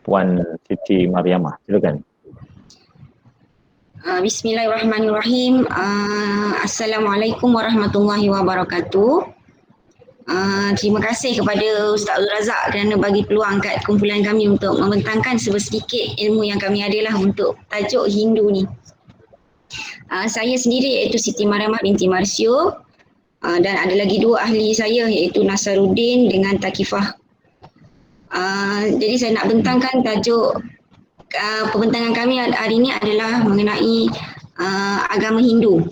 Puan Siti Mariamah. Silakan. Bismillahirrahmanirrahim. Assalamualaikum warahmatullahi wabarakatuh. Terima kasih kepada Ustaz Abdul Razak kerana bagi peluang kat kumpulan kami untuk membentangkan sedikit ilmu yang kami adalah untuk tajuk Hindu ni. Saya sendiri iaitu Siti Mariamah binti Marsio, dan ada lagi dua ahli saya iaitu Nasaruddin dengan Takifah. Jadi saya nak bentangkan tajuk pembentangan kami hari ini adalah mengenai agama Hindu.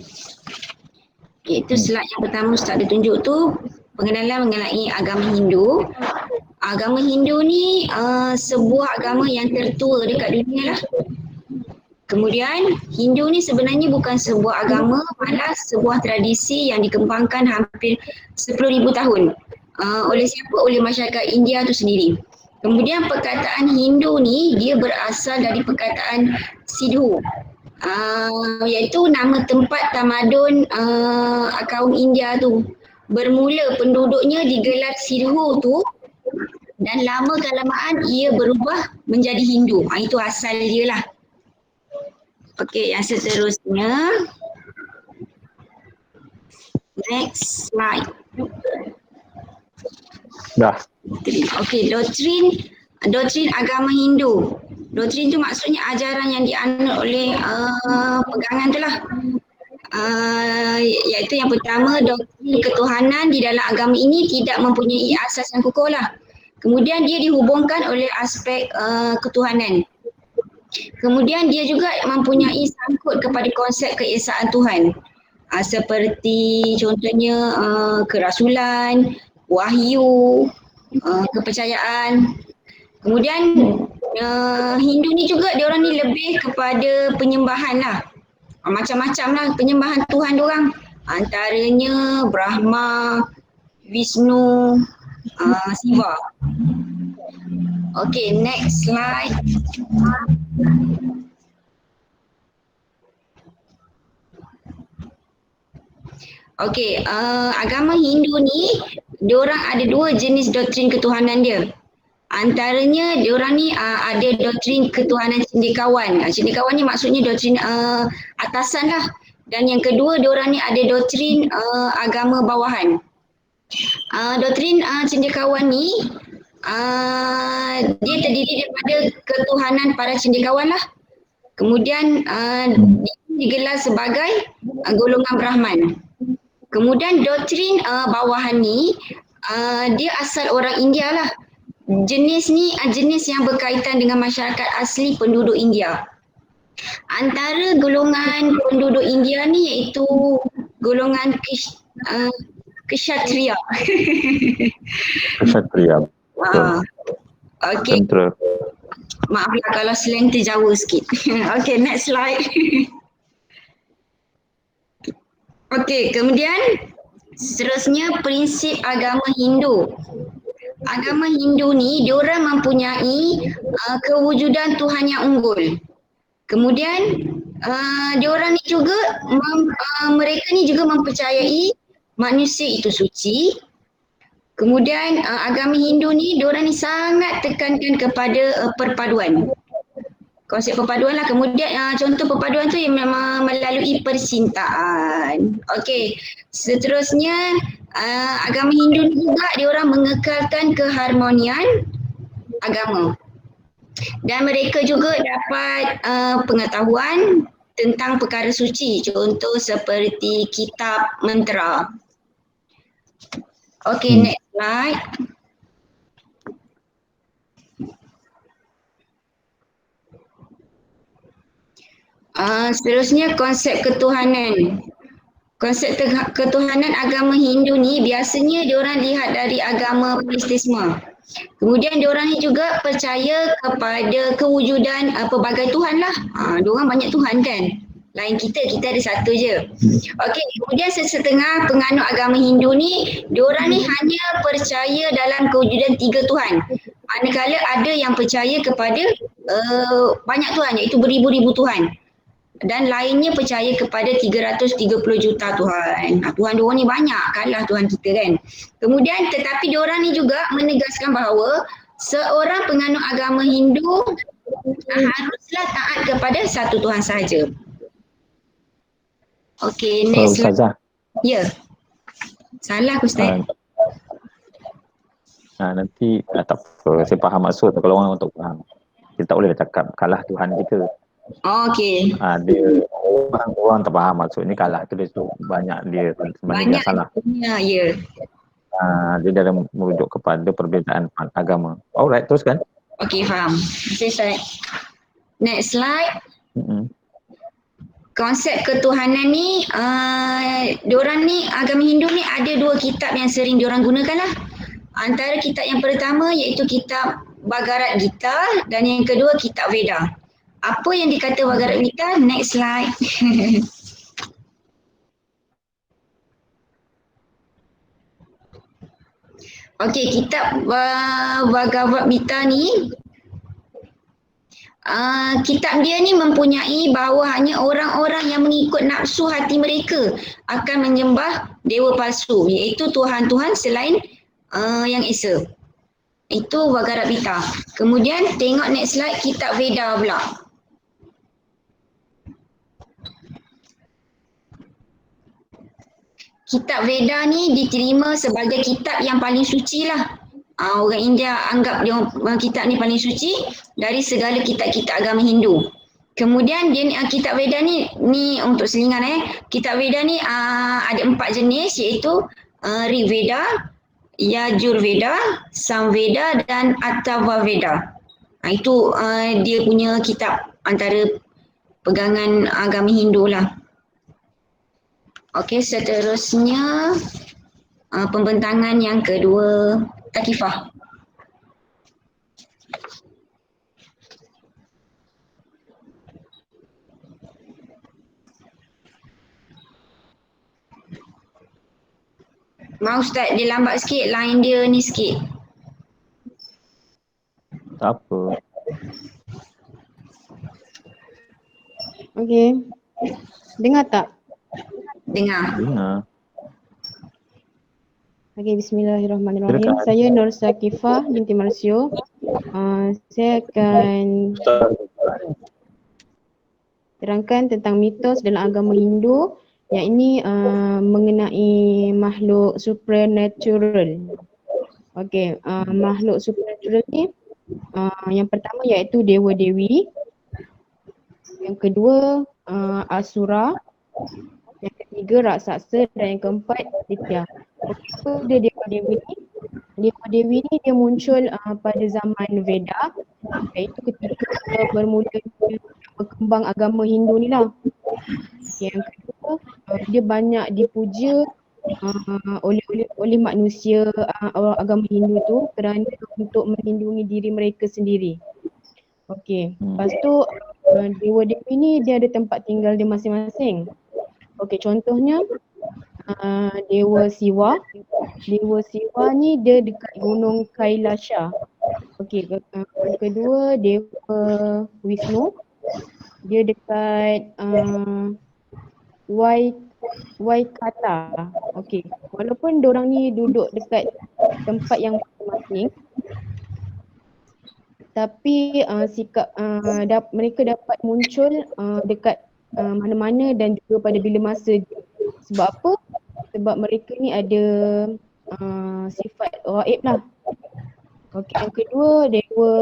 Iaitu slide yang pertama Ustaz ada tunjuk tu, pengenalan mengenai agama Hindu. Agama Hindu ni sebuah agama yang tertua dekat dunia lah. Kemudian Hindu ni sebenarnya bukan sebuah agama, malah sebuah tradisi yang dikembangkan hampir 10,000 tahun. Oleh siapa? Oleh masyarakat India tu sendiri. Kemudian perkataan Hindu ni dia berasal dari perkataan Sidhu, iaitu nama tempat tamadun kaum India tu. Bermula penduduknya digelar Sidhu tu dan lama kelamaan ia berubah menjadi Hindu. Itu asal dia lah. Okey, yang seterusnya. Next slide. Dah. Okey, doktrin agama Hindu. Doktrin tu maksudnya ajaran yang dianut oleh pegangan tu lah. Iaitu yang pertama, doktrin ketuhanan di dalam agama ini tidak mempunyai asas yang kukuh lah. Kemudian dia dihubungkan oleh aspek ketuhanan. Kemudian dia juga mempunyai sangkut kepada konsep keesaan Tuhan. Seperti contohnya kerasulan, wahyu, kepercayaan. Kemudian Hindu ni juga diorang ni lebih kepada penyembahan lah. Macam-macam lah penyembahan Tuhan diorang. Antaranya Brahma, Vishnu, Shiva. Okay, next slide. Okay, agama Hindu ni diorang ada dua jenis doktrin ketuhanan dia. Antaranya diorang ni ada doktrin ketuhanan cendekiawan. Cendekiawan ni maksudnya doktrin atasan lah. Dan yang kedua diorang ni ada doktrin agama bawahan. Doktrin cendekiawan ni dia terdiri daripada ketuhanan para cendekiawan lah. Kemudian digelar sebagai golongan Brahman. Kemudian doktrin bawahan ni dia asal orang India lah. Jenis ni jenis yang berkaitan dengan masyarakat asli penduduk India. Antara golongan penduduk India ni iaitu golongan Kshatriya. Kshatriya. Okey. Maaflah kalau slang terjawa sikit. Okey, next slide. Okey, kemudian seterusnya prinsip agama Hindu. Agama Hindu ni diorang mempunyai kewujudan Tuhan yang unggul. Kemudian diorang ni juga mereka ni juga mempercayai manusia itu suci. Kemudian agama Hindu ni diorang ni sangat tekankan kepada perpaduan. Konsep perpaduan lah. Kemudian contoh perpaduan tu yang memang melalui percintaan. Okey, seterusnya agama Hindu ni juga diorang mengekalkan keharmonian agama. Dan mereka juga dapat pengetahuan tentang perkara suci. Contoh seperti kitab mantra. Okey, next slide. Seterusnya konsep ketuhanan. Konsep ketuhanan agama Hindu ni biasanya diorang lihat dari agama Priestisme. Kemudian diorang ni juga percaya kepada kewujudan pelbagai Tuhan lah. Diorang banyak Tuhan kan. Lain kita ada satu je. Okey, kemudian setengah penganut agama Hindu ni, diorang ni hanya percaya dalam kewujudan 3 Tuhan. Manakala ada yang percaya kepada banyak Tuhan, iaitu beribu-ribu Tuhan. Dan lainnya percaya kepada 330 juta Tuhan. Tuhan diorang ni banyak, kalah Tuhan kita kan. Kemudian tetapi diorang ni juga menegaskan bahawa Seorang penganut agama Hindu haruslah taat kepada satu Tuhan sahaja. Okey, next slide. Ustazah, Ya. Salah ke Ustaz? nanti tak apa, saya faham maksud tu kalau orang untuk faham. Kita tak boleh cakap kalah Tuhan kita. Okey. Dia orang tak faham maksud ni kalah tu dia tu banyak dia sebenarnya dia salah. Ya. Dia dalam merujuk kepada perbezaan agama. Alright, teruskan. Okey, faham. Terima kasih. Next slide. Konsep ketuhanan ni, diorang ni, agama Hindu ni ada dua kitab yang sering diorang gunakan lah. Antara kitab yang pertama iaitu kitab Bhagavad Gita dan yang kedua kitab Veda. Apa yang dikata Bhagavad Gita? Next slide. Okey, kitab Bhagavad Gita ni, kitab dia ni mempunyai bahawa hanya orang-orang yang mengikut nafsu hati mereka akan menyembah dewa palsu, iaitu Tuhan-Tuhan selain yang Esa. Itu Bhagavad Gita. Kemudian tengok next slide, kitab Veda pula. Kitab Veda ni diterima sebagai kitab yang paling suci lah. Orang India anggap dia kitab ni paling suci dari segala kitab-kitab agama Hindu. Kemudian dia kitab Veda ni untuk selingan kitab Veda ni ada 4 jenis iaitu Rig Veda, Yajur Veda, Sam Veda dan Atharva Veda. Itu dia punya kitab antara pegangan agama Hindu lah. Okey, seterusnya pembentangan yang kedua, Takifah. Maaf Ustaz, dia lambat sikit, line dia ni sikit. Tak apa. Okey. Dengar tak? Dengar. Okey, bismillahirrahmanirrahim. Saya Nur Sakifah binti Marsio. Saya akan terangkan tentang mitos dalam agama Hindu yang ini mengenai makhluk supernatural. Okey, makhluk supernatural ni yang pertama iaitu dewa-dewi. Yang kedua asura. Yang ketiga raksasa dan yang keempat ditya. Apa dia dewa-dewi ni? Dewa-dewi ni dia muncul pada zaman Veda, iaitu ketika bermula berkembang agama Hindu ni lah. Yang kedua dia banyak dipuja oleh manusia agama Hindu tu kerana untuk melindungi diri mereka sendiri. Okey, lepas tu dewa-dewi ni dia ada tempat tinggal dia masing-masing. Okey, contohnya Dewa Siwa. Dewa Siwa ni dia dekat Gunung Kailasha. Okey, yang kedua Dewa Wisnu. Dia dekat Waikata. Okey, walaupun diorang ni duduk dekat tempat yang masing-masing, tapi mereka dapat muncul dekat mana-mana dan juga pada bila masa. Sebab apa? Sebab mereka ni ada sifat gaib lah. Okey, yang kedua dewa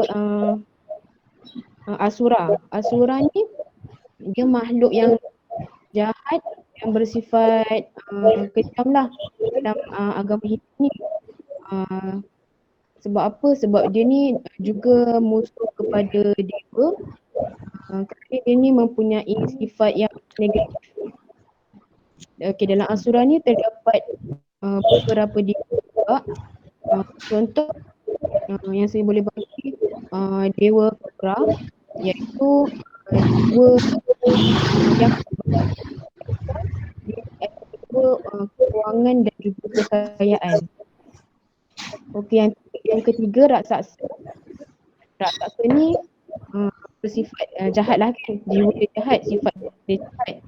Asura. Asura ni dia makhluk yang jahat yang bersifat kejam lah dalam agama Hindu ni. Sebab apa? Sebab dia ni juga musuh kepada dewa. Kerana dia ni mempunyai sifat yang negatif. Okey, dalam Asura ni terdapat beberapa dewa juga. Contoh yang saya boleh bagi Dewa Kura, iaitu dewa yang keuangan dan juga kekayaan. Okey, yang ketiga raksasa. Raksasa ni bersifat jahat lah kan, jiwa dia jahat, sifat dia jahat.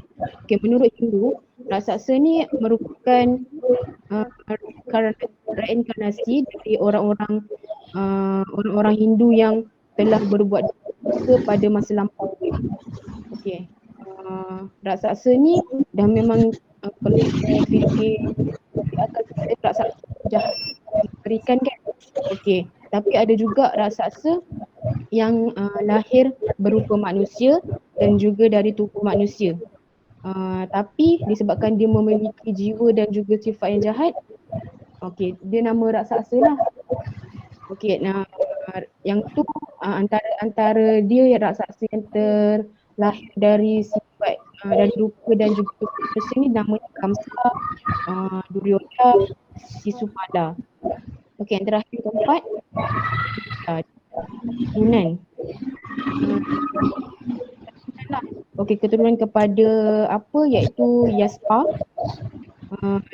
Okay, menurut Hindu, raksasa ni merupakan reinkarnasi dari orang-orang orang-orang Hindu yang telah berbuat dosa pada masa lampau. Okey. Raksasa ni dah memang kalau kita fikir akan raksasa jahat mengerikan kan. Okey. Tapi ada juga raksasa yang lahir berupa manusia dan juga dari tubuh manusia. Tapi disebabkan dia memiliki jiwa dan juga sifat yang jahat, okey, dia nama raksasa lah. Okey, nah yang tu antara dia yang raksasa yang terlahir dari sifat dari rupa dan juga tubuh manusia ni namanya Kamsa, Duryodhana, Sisupala. Okey, yang terakhir keempat, Yunan. Okey, keturunan kepada apa iaitu Yaspa.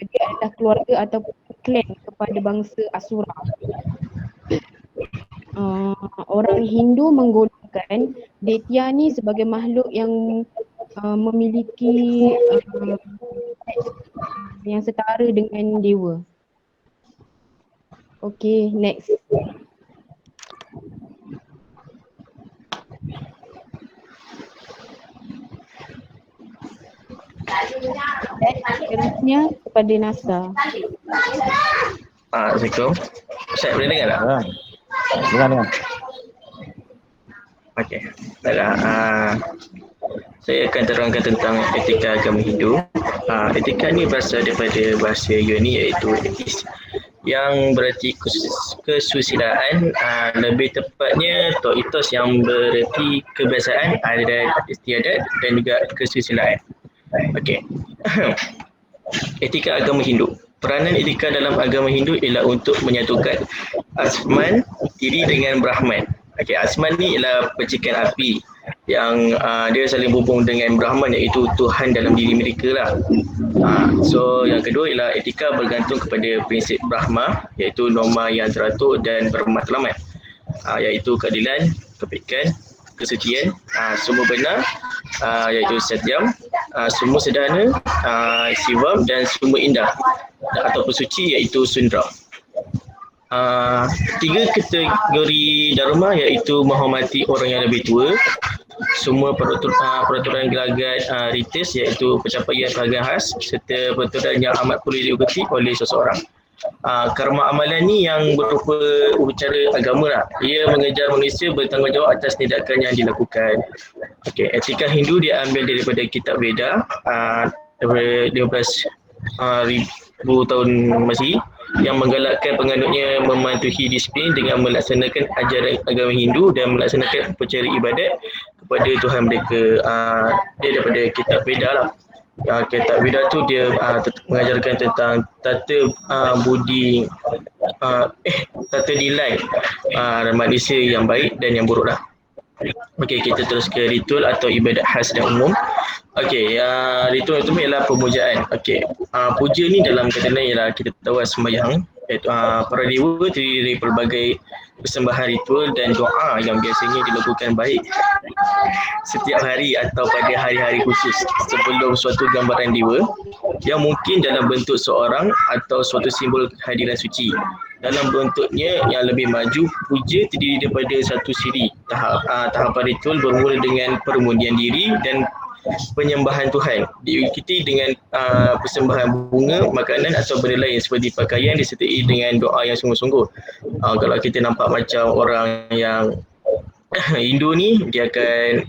Dia adalah keluarga ataupun klan kepada bangsa Asura. Orang Hindu menggolongkan Daitya ni sebagai makhluk yang memiliki yang setara dengan dewa. Okey, next. Seterusnya kepada NASA. Assalamualaikum. Ustaz boleh dengar tak? Dengar. Okey. Baiklah. Saya akan terangkan tentang etika agama Hindu. Etika ni berasal daripada bahasa Yunani iaitu etis, yang berarti kesusilaan. Lebih tepatnya ethos yang berarti kebiasaan, adat istiadat dan juga kesusilaan. Okey. Etika agama Hindu. Peranan etika dalam agama Hindu ialah untuk menyatukan Asman diri dengan Brahman. Okey, Asman ni ialah percikan api yang dia saling berhubung dengan Brahman iaitu Tuhan dalam diri mereka lah. So yang kedua ialah etika bergantung kepada prinsip Brahma iaitu norma yang teratur dan bermatlamat, iaitu keadilan, kebaikan, kesucian, semua benar, iaitu Satyam, semua sederhana, Sivam, dan semua indah ataupun suci iaitu Sundra. Tiga kategori dharma iaitu menghormati orang yang lebih tua, semua peraturan gelagat rites iaitu pencapaian peragaan khas serta peraturan yang amat perlu diikuti oleh seseorang. Karma amalan ni yang berupa upacara agama lah. Ia mengejar manusia bertanggungjawab atas tindakan yang dilakukan. Okey, etika Hindu diambil daripada kitab Veda, daripada 15,000 tahun Masihi, yang menggalakkan penganutnya mematuhi disiplin dengan melaksanakan ajaran agama Hindu dan melaksanakan upacara ibadat kepada Tuhan mereka. Dia daripada kitab Veda lah. Kitab Veda tu dia mengajarkan tentang tata budi, tata nilai manusia yang baik dan yang buruk lah. Okey, kita terus ke ritual atau ibadat khas dan umum. Okey, ritual itu ialah pemujaan. Okey, puja ni dalam kata lain ialah kita tahu sembahyang. Para dewa terdiri dari pelbagai persembahan ritual dan doa yang biasanya dilakukan baik setiap hari atau pada hari-hari khusus sebelum suatu gambaran dewa yang mungkin dalam bentuk seorang atau suatu simbol kehadiran suci. Dalam bentuknya yang lebih maju, puja terdiri daripada satu siri. Tahapan ritual bermula dengan permundian diri dan penyembahan Tuhan, diikuti dengan persembahan bunga, makanan atau benda lain seperti pakaian disertai dengan doa yang sungguh-sungguh. Kalau kita nampak macam orang yang Hindu ni, dia akan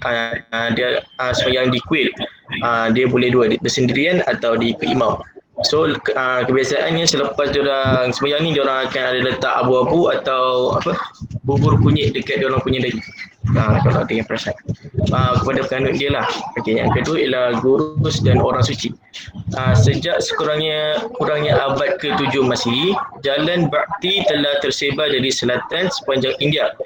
dia sembahyang di kuil, dia boleh dua, bersendirian atau diikut imam. So kebiasaannya selepas diorang sembahyang ni, diorang akan ada letak abu-abu atau bubur kunyit dekat diorang punya dahi. Kalau dengan perasan kepada penganut dia lah. Okey, yang kedua ialah gurus dan orang suci. Sejak kurangnya abad ke-7 Masihi, jalan bakti telah tersebar dari selatan sepanjang India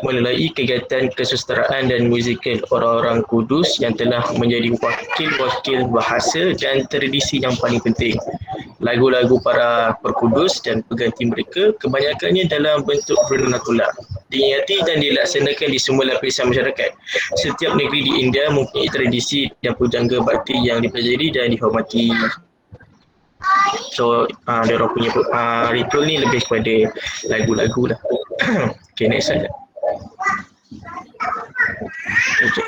melalui kegiatan kesusastraan dan musikal orang-orang Kudus yang telah menjadi wakil-wakil bahasa dan tradisi yang paling penting. Lagu-lagu para perkudus dan pengganti mereka kebanyakannya dalam bentuk vernakular, diingati dan dilaksanakan di semua lapisan masyarakat. Setiap negeri di India mempunyai tradisi dan pujangga bakti yang dipelajari dan dihormati. So, diorang punya ritual ni lebih kepada lagu-lagu lah. Okay, next slide. Okay.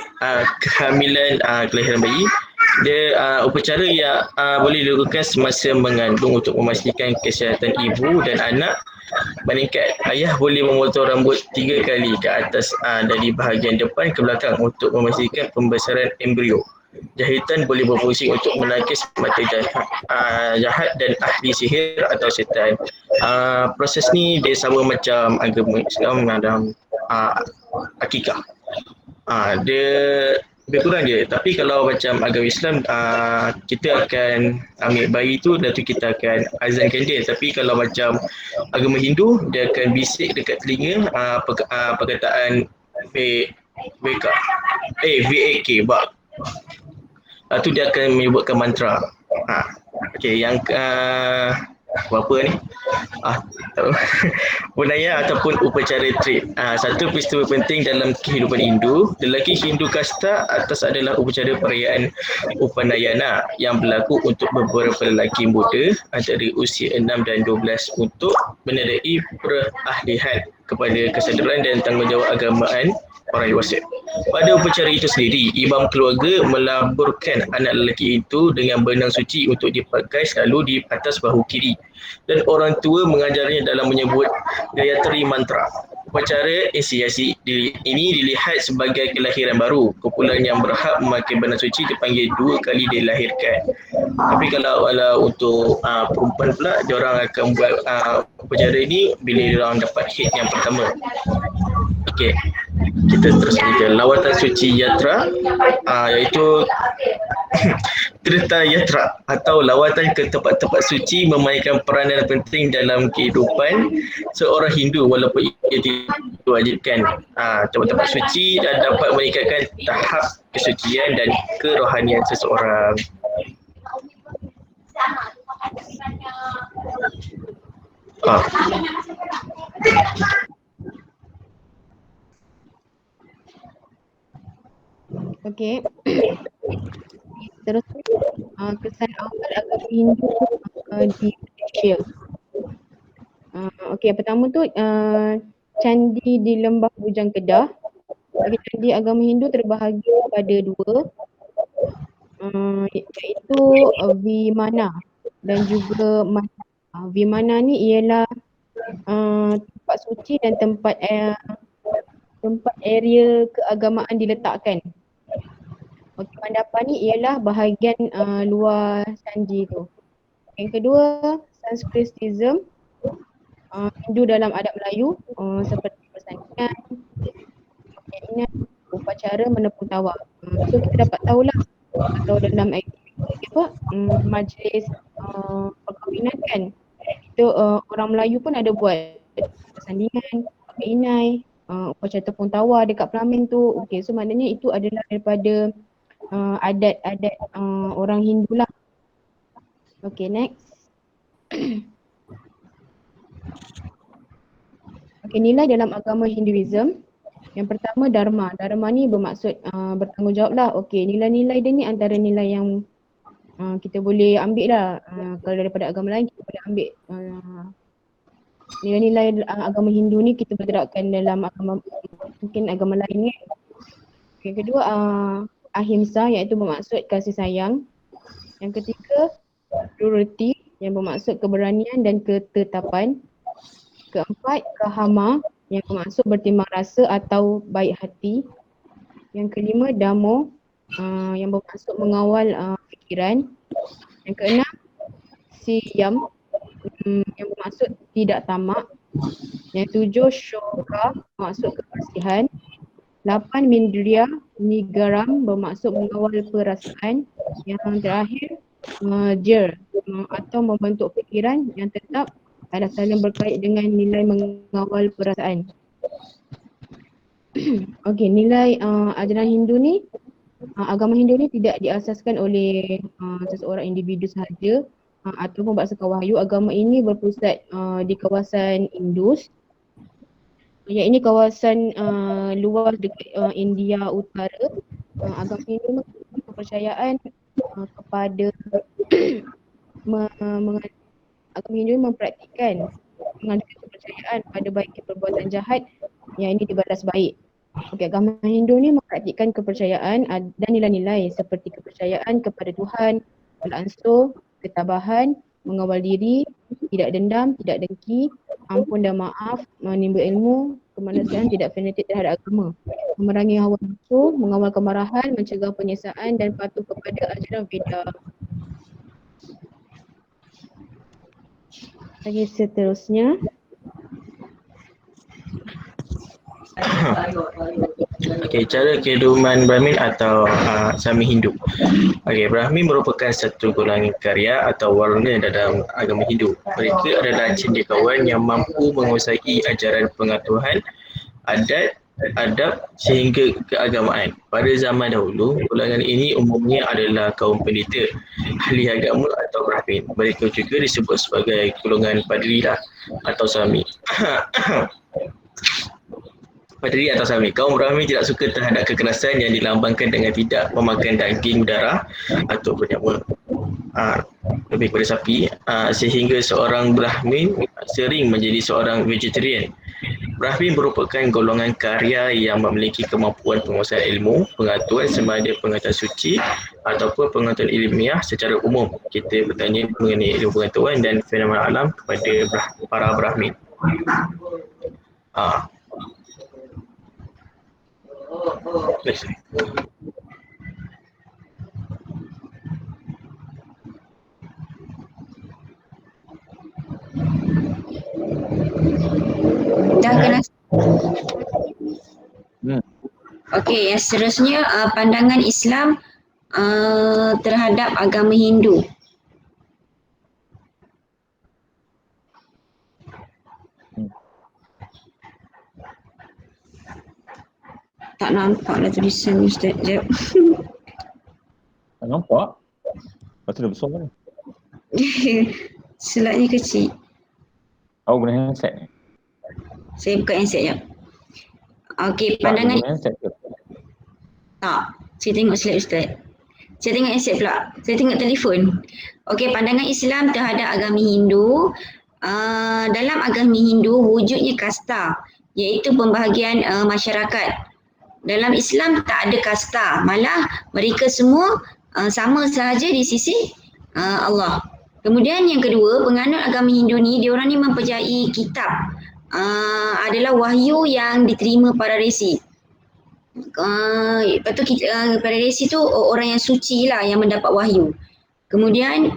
Kehamilan, kelahiran bayi, dia upacara yang boleh dilakukan semasa mengandung untuk memastikan kesihatan ibu dan anak meningkat. Ayah boleh memotong rambut 3 kali ke atas dari bahagian depan ke belakang untuk memastikan pembesaran embrio. Jahitan boleh berfungsi untuk menangkis mata jahat dan ahli sihir atau setan. Proses ni dia sama macam agama Islam dalam akikah. Dia lebih kurang je. Tapi kalau macam agama Islam, kita akan ambil bayi tu dan tu kita akan azankan dia. Tapi kalau macam agama Hindu, dia akan bisik dekat telinga perkataan VK, VAK, bak. Tu dia akan menyebutkan mantra. Okey, yang apa ni? Tahu. Bunaya ataupun upacara trip. Satu peristiwa penting dalam kehidupan Hindu. Lelaki Hindu kasta atas adalah upacara perayaan Upanayana yang berlaku untuk beberapa lelaki muda antara usia 6 dan 12 untuk menandai perahlian kepada kesedaran dan tanggungjawab agamaan orang dewasa. Pada upacara itu sendiri, imam keluarga melaburkan anak lelaki itu dengan benang suci untuk dipakai selalu di atas bahu kiri dan orang tua mengajarnya dalam menyebut Gayatri mantra. Upacara inisiasi ini dilihat sebagai kelahiran baru. Kumpulan yang berhak memakai benang suci dipanggil 2 kali dilahirkan. Tapi kalau untuk perempuan pula, diorang akan buat upacara ini bila diorang dapat haid yang pertama. Okey, kita terus ke lawatan suci yatra, iaitu Tirtha Yatra atau lawatan ke tempat-tempat suci memainkan peranan penting dalam kehidupan seorang Hindu walaupun ia tidak diwajibkan. Tempat-tempat suci dan dapat meningkatkan tahap kesucian dan kerohanian seseorang. Okey. Terus kesan awal agama Hindu di Malaysia. Okey, pertama tu candi di Lembah Bujang Kedah. Okay, candi agama Hindu terbahagi pada 2, iaitu Vimana dan juga Mana. Vimana ni ialah tempat suci dan tempat area keagamaan diletakkan. Okey, Mandapa ni ialah bahagian luar candi tu. Yang kedua, Sanskritism, Hindu dalam adab Melayu, seperti persandingan, upacara menepung tawa. So kita dapat tahulah atau dalam aktiviti majlis perkahwinan kan, itu orang Melayu pun ada buat persandingan, inai, upacara tepung tawa dekat Pelamin tu. Okey, so maknanya itu adalah daripada adat-adat orang Hindu lah. Okay, next. Okay, nilai dalam agama Hinduism. Yang pertama Dharma. Dharma ni bermaksud bertanggungjawab lah. Okay, nilai-nilai dia ni antara nilai yang kita boleh ambil lah. Kalau daripada agama lain kita boleh ambil nilai-nilai agama Hindu ni kita boleh terapkan dalam agama, mungkin agama lain kan. Yang kedua Ahimsa, iaitu bermaksud kasih sayang. Yang ketiga Purity, yang bermaksud keberanian dan ketetapan. Keempat Kahama, yang bermaksud bertimbang rasa atau baik hati. Yang kelima Damo, yang bermaksud mengawal fikiran. Yang keenam Siyam, yang bermaksud tidak tamak. Yang tujuh Shoka, bermaksud kebersihan. 8 Mindriya Nigaram, bermaksud mengawal perasaan. Yang terakhir Jir, atau membentuk fikiran yang tetap ada saling berkait dengan nilai mengawal perasaan. Okey, nilai ajaran Hindu ni, agama Hindu ni tidak diasaskan oleh seseorang individu sahaja ataupun bangsa Wahyu. Agama ini berpusat di kawasan Indus. Ya, ini kawasan luar dekat India Utara. Agama Hindu kepercayaan kepada agama Hindu mempraktikkan mengadakan kepercayaan pada baiknya perbuatan jahat yang ini dibalas baik. Okey, agama Hindu ni mempraktikkan kepercayaan dan nilai-nilai seperti kepercayaan kepada Tuhan, beransur, ketabahan, mengawal diri, tidak dendam, tidak dengki, ampun dan maaf, menimba ilmu, kemanusiaan, tidak fanatik terhadap agama, memerangi hawa nafsu, mengawal kemarahan, mencegah penyiksaan dan patuh kepada ajaran Veda. Lagi seterusnya, Okey, cara kehidupan Brahmin atau Sami Hindu. Okey, Brahmin merupakan satu golongan karya atau warna dalam agama Hindu. Mereka adalah cendekiawan yang mampu menguasai ajaran pengetahuan, adat, adab sehingga keagamaan. Pada zaman dahulu, golongan ini umumnya adalah kaum pendeta, ahli agama atau Brahmin. Mereka juga disebut sebagai golongan Padri atau Sami. Padri atau Sami. Kaum Brahmin tidak suka terhadap kekerasan yang dilambangkan dengan tidak memakan daging darah atau bernyawa. Lebih kepada sapi, sehingga seorang Brahmin sering menjadi seorang vegetarian. Brahmin merupakan golongan karya yang memiliki kemampuan penguasaan ilmu, pengetahuan sama ada pengetahuan suci ataupun pengetahuan ilmiah secara umum. Kita bertanya mengenai ilmu pengetahuan dan fenomena alam kepada para Brahmin. Dah kena. Okey, yang seterusnya pandangan Islam terhadap agama Hindu. Tak nampaklah tulisan ni Ustaz. Sekejap. Tak nampak? Lepas tu dah besar kan? Slide ni kecil. Awak guna handset ni? Saya buka handset jap. Okey, Tak, pandangan guna handset ke? tak. Saya tengok slide Ustaz. Saya tengok handset pula. Saya tengok telefon. Okey, pandangan Islam terhadap agama Hindu. Dalam agama Hindu wujudnya kasta, iaitu pembahagian masyarakat. Dalam Islam tak ada kasta, malah mereka semua sama sahaja di sisi Allah. Kemudian yang kedua, penganut agama Hindu ni, diorang ni mempercayai kitab adalah wahyu yang diterima para resi. Lepas tu para resi tu orang yang suci lah yang mendapat wahyu. Kemudian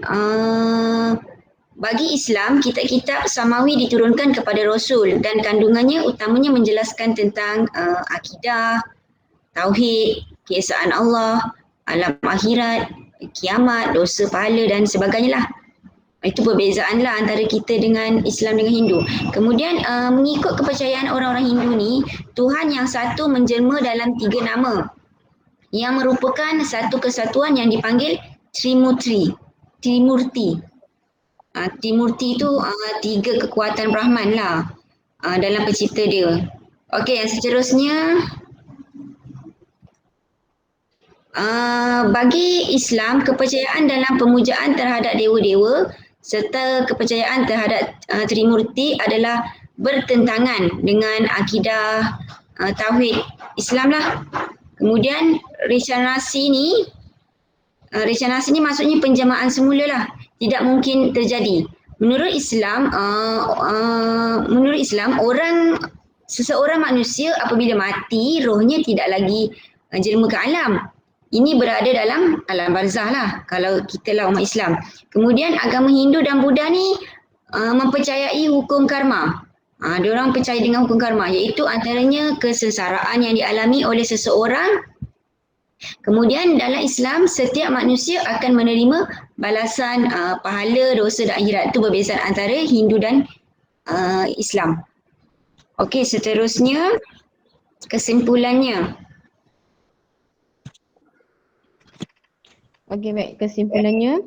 bagi Islam, kitab-kitab Samawi diturunkan kepada Rasul dan kandungannya utamanya menjelaskan tentang akidah, tauhid, keesaan Allah, alam akhirat, kiamat, dosa pahala dan sebagainya lah. Itu perbezaan lah antara kita dengan Islam dengan Hindu. Kemudian mengikut kepercayaan orang-orang Hindu ni, Tuhan yang satu menjelma dalam 3 nama yang merupakan satu kesatuan yang dipanggil Trimurti. Trimurti tu 3 kekuatan Brahman lah dalam pencipta dia. Okey, yang seterusnya bagi Islam, kepercayaan dalam pemujaan terhadap dewa-dewa serta kepercayaan terhadap Trimurti adalah bertentangan dengan akidah tauhid Islam lah. Kemudian regenerasi ni maksudnya penjamaan semula lah, tidak mungkin terjadi. Menurut Islam, seseorang manusia apabila mati, rohnya tidak lagi jelma ke alam. Ini berada dalam alam barzah lah kalau kita lah umat Islam. Kemudian agama Hindu dan Buddha ni mempercayai hukum karma. Diorang percaya dengan hukum karma, iaitu antaranya kesengsaraan yang dialami oleh seseorang. Kemudian dalam Islam, setiap manusia akan menerima balasan pahala, dosa dan akhirat. Itu perbezaan antara Hindu dan Islam. Okey, seterusnya kesimpulannya. okey baik, kesimpulannya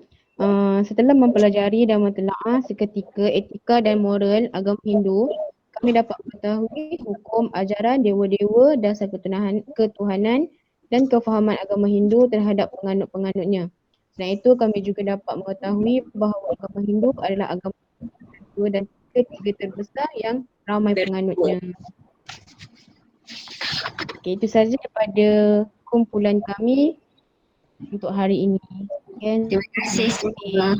setelah mempelajari dan mentelaah seketika etika dan moral agama Hindu, kami dapat mengetahui hukum ajaran dewa-dewa, dasar ketuhanan dan kefahaman agama Hindu terhadap penganut-penganutnya. Selain itu, kami juga dapat mengetahui bahawa agama Hindu adalah agama dan ketiga terbesar yang ramai penganutnya. Okey, itu saja daripada kumpulan kami untuk hari ini. Terima kasih semua.